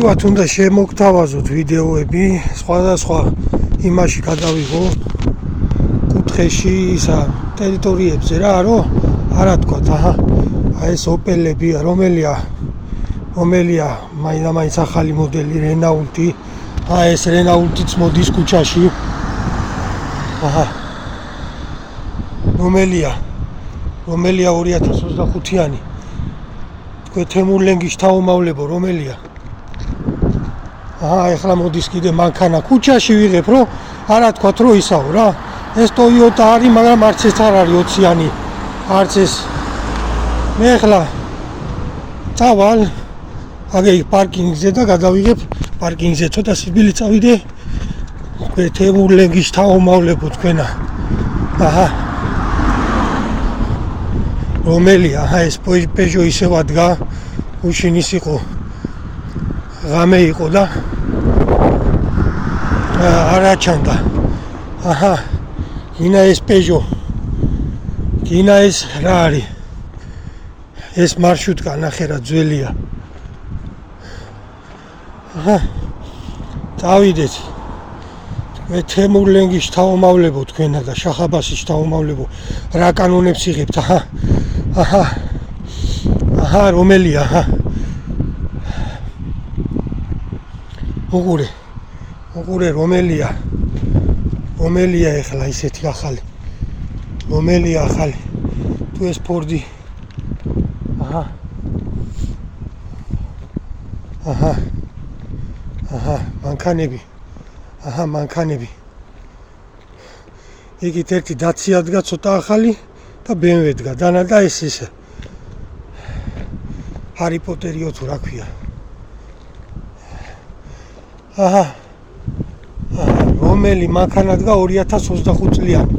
მივათ უნდა შემოგთავაზოთ ვიდეოები სხვადასხვა იმაში გადავიღო კუთხეში ისა ტერიტორიებზე რა არა თქვათ ეს ოპელებია რომელია მაინც ახალი მოდელი რენაულტი ეს რენაულტიც მოდის ქუჩაში რომელია 2025-იანი თქვენ თემურლენგის თაუმავლებო რომელია ეხლა მოდის კიდე მანქანა ქუჩაში ვიღებ რომ არა თქვათ რომ ისაო რა ეს Toyota არის მაგრამ არც ეს არ არის 20-იანი არც ეს მე ეხლა წავალ აგე პარკინგზე და გადავიღებ პარკინგზე ცოტა სიბილი წავიდე თქვენ თემურლენგის თაუმავლებო თქვენა რომელია ეს Peugeot ისევ ადგა უშინის იყო ღამე იყო და არა ჩანდა ინა ეს Peugeot ინა ეს რა არის ეს მარშრუტკა ნახე რა ძველია წავიდეთ მე თემურლენგის თაუმავლებო თქვენა და შახაბასის თაუმავლებო რა კანონებს იღებთ რომელია უყურე რომელია ეხლა ისეთი ახალი რომელია ახალი თუ ეს ფორდი მანქანები იგით ერთი დაცია დგა ცოტა ახალი და BMW დგა დანა და ეს ისე ჰარი პოტერიო თუ რა ქვია რომელი მანქანა დგა 2025 წლიანი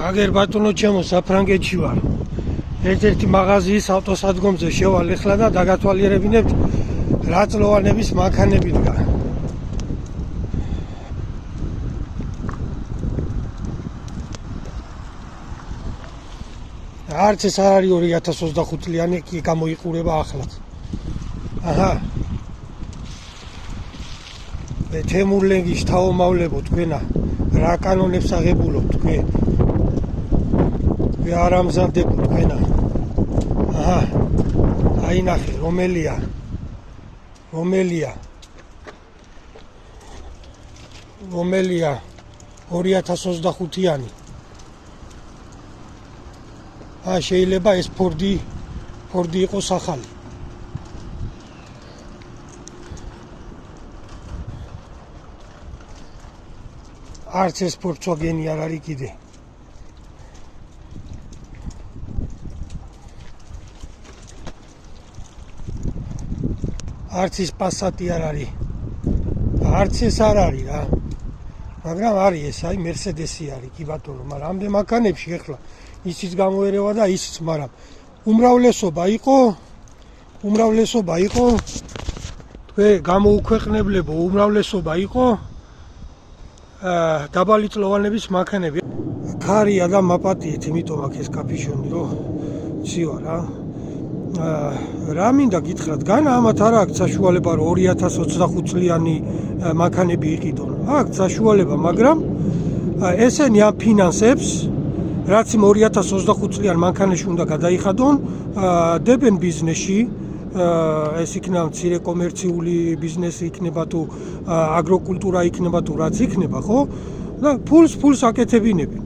აგერ ბატონო ჩემო საფრანგეთში ვარ ერთ-ერთი მაღაზიის ავტოსადგომზე შევალ ეხლა და დაგათვალიერებინებთ რა წლოვანების მანქანები დგა არც ეს არ არის 2025 წლიანი კი გამოიყურება ახლაც მე თემურლენგის თაუმავლებო თქვენა რა კანონებს აღებულობ თქვენ მე არ ამზადებო თქვენა აი ნახე რომელია 2025-იანი შეიძლება ეს ფორდი იყოს ახალი არც ეს Volkswagen-ი არ არის კიდე არც ეს Passat-ი არ არის არც ეს არ არის რა მაგრამ არის ეს აი Mercedes-ი არის კი ბატონო მაგრამ ამდენ მანქანებში ეხლა ისიც გამოერევა და ისიც მაგრამ უმრავლესობა იყო თქვენ გამოუქვეყნებლებო უმრავლესობა იყო დაბალი წლოვანების მანქანები ქარია და მაპატიეთ იმიტომ აქ ეს კაფიშონი რომ ცივა რა მინდა გითხრათ განა ამათ არ აქვს საშუალება რომ 2025 წლიანი მანქანები იყიდონ აქვს საშუალება მაგრამ ესენი ამ ფინანსებს რაც იმ 2025 წლიან მანქანაში უნდა გადაიხადონ დებენ ბიზნესში ეს იქნება მცირე კომერციული ბიზნესი იქნება თუ აგროკულტურა იქნება თუ რაც იქნება ხო და ფულს აკეთებინებენ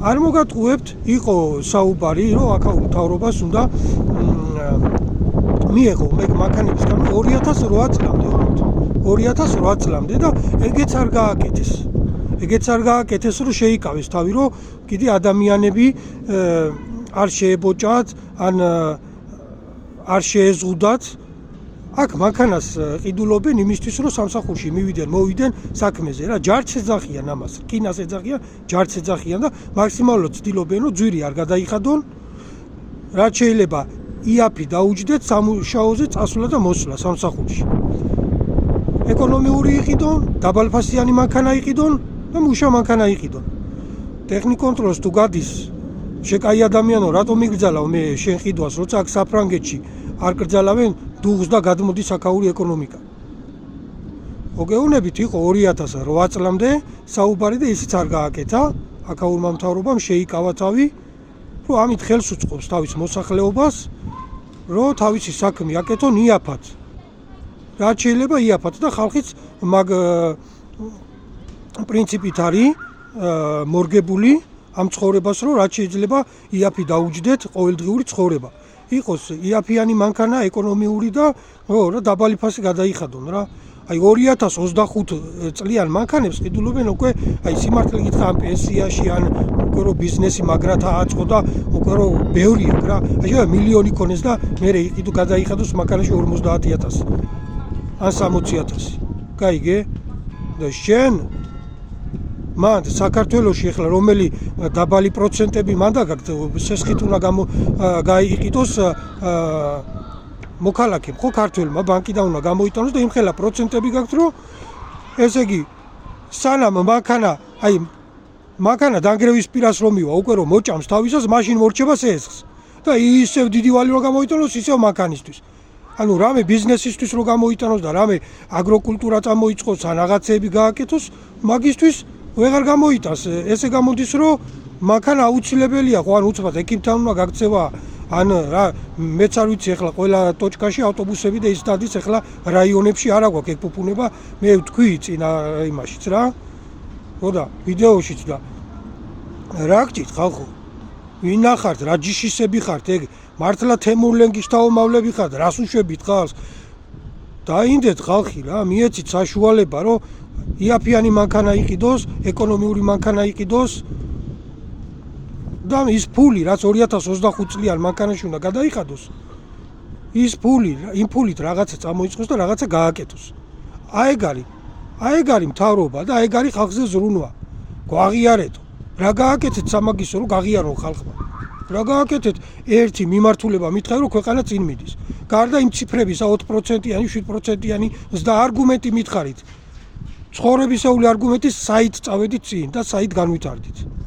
არ მოგატყუებთ იყო საუბარი რომ აქა უმთავრობას უნდა მიეღო მე მანქანების გამო 2008 წლამდე და ეგეც არ გააკეთეს რომ შეიკავეს თავი რომ კიდე ადამიანები არ შეებოჭათ ან არ შეეზღუდათ აქ მანქანას ყიდულობენ იმისთვის რომ სამსახურში მოვიდნენ საქმეზე რა ჯარც ეძახიან ამას კინას ეძახიან ჯარც ეძახიან და მაქსიმალურად ცდილობენ რომ ძვირი არ გადაიხადონ რაც შეიძლება იაფი დაუჯდეთ სამუშაოზე წასვლა და მოსვლა სამსახურში ეკონომიური იყიდონ დაბალფასიანი მანქანა იყიდონ და მუშა მანქანა იყიდონ ტექნიკონტროლს თუ გადის შეკაი ადამიანო რატომ იგრძალავ მე შენ ყიდვას როცა აქ საფრანგეთში არ კრძალავენ დუღს და გადმოდის აქაური ეკონომიკა. მოგეუბნებით იყო 2008 წლამდე საუბარი და ისიც არ გააკეთა. აქაურმა მთავრობამ შეიკავა თავი, რომ ამით ხელს უწყობს თავის მოსახლეობას, რომ თავისი საქმე აკეთონ იაფად. რაც შეიძლება იაფად და ხალხიც მაგ პრინციპით არის მორგებული ამ ცხოვრებას, რომ რაც შეიძლება იაფი დაუჯდეთ ყოველდღიური ცხოვრება. იყოს იაფიანი მანქანა ეკონომიური და დაბალი ფასი გადაიხადონ რა. აი 2025 წლიან მანქანებს ყიდულობენ უკვე აი სიმართლე გითხრა ამ პენსიაში ან უკვე რომ ბიზნესი მაგრად ააწყო და უკვე რომ ბევრი აქვს რა. აი მილიონი ქონეს და მე იყიდო გადაიხადოს მანქანაში 50,000 ან 60,000. გაიგე? და შენ მან საქართველოში ახლა რომელი დაბალი პროცენტები მანდა გაქვს სესხით უნდა გაიყიდოს მოქალაქემ ხო ქართველმა ბანკიდან უნდა გამოიტანოს და იმხელა პროცენტები გაქვს რომ ესე იგი სანამ მანქანა დანგრევის პირას რომ მივა უკვე რომ მოჭამს თავისას მაშინ მორჩება სესხს და ისევ დიდი ვალი რომ გამოიტანოს ისევ მანქანისთვის ანუ რამე ბიზნესისთვის რომ გამოიტანოს და რამე აგროკულტურა წამოიწყოს ან რაღაცეები გააკეთოს მაგისთვის ვეღარ გამოიტანს ესე გამოდის რომ მანქანა აუცილებელია ხო ან უცბად ეკიპთან უნდა გაქცევა ან რა მეც არ ვიცი ახლა ყველა ტოჩკაში ავტობუსები და ის დადის ახლა რაიონებში არა გვაქვს ეგ პოპუნება მე ვთქვი წინა იმაშიც რა ხო და ვიდეოშიც და რა გჭირთ ხალხო ვინ ახართ რა ჯიშისები ხართ ეგ მართლა თემურლენგის თავმავლები ხართ რას უშვებით ხალხს დაინდეთ ხალხი რა მიეცით საშუალება რომ იაფიანი მანქანა იყიდოს ეკონომიური მანქანა იყიდოს და ის ფული რაც 2025 წლიან მანქანაში უნდა გადაიხადოს ის ფული იმ ფულით რაღაცა წამოიწყოს და რაღაცა გააკეთოს აეგ არის მთავრობა და აეგ არის ხალხზე ზრუნვა გვაღიარეთო რა გააკეთეთ სამაგისო რომ გაღიარონ ხალხმა რა გააკეთეთ ერთი მიმართულება მითხარ რომ ქვეყანა წინ მიდის გარდა იმ ციფრებისა 20%-იანი 7%-იანი და არგუმენტი მითხარით ცხოვრებისეული არგუმენტის საით წავედით წინ და საით განვითარდით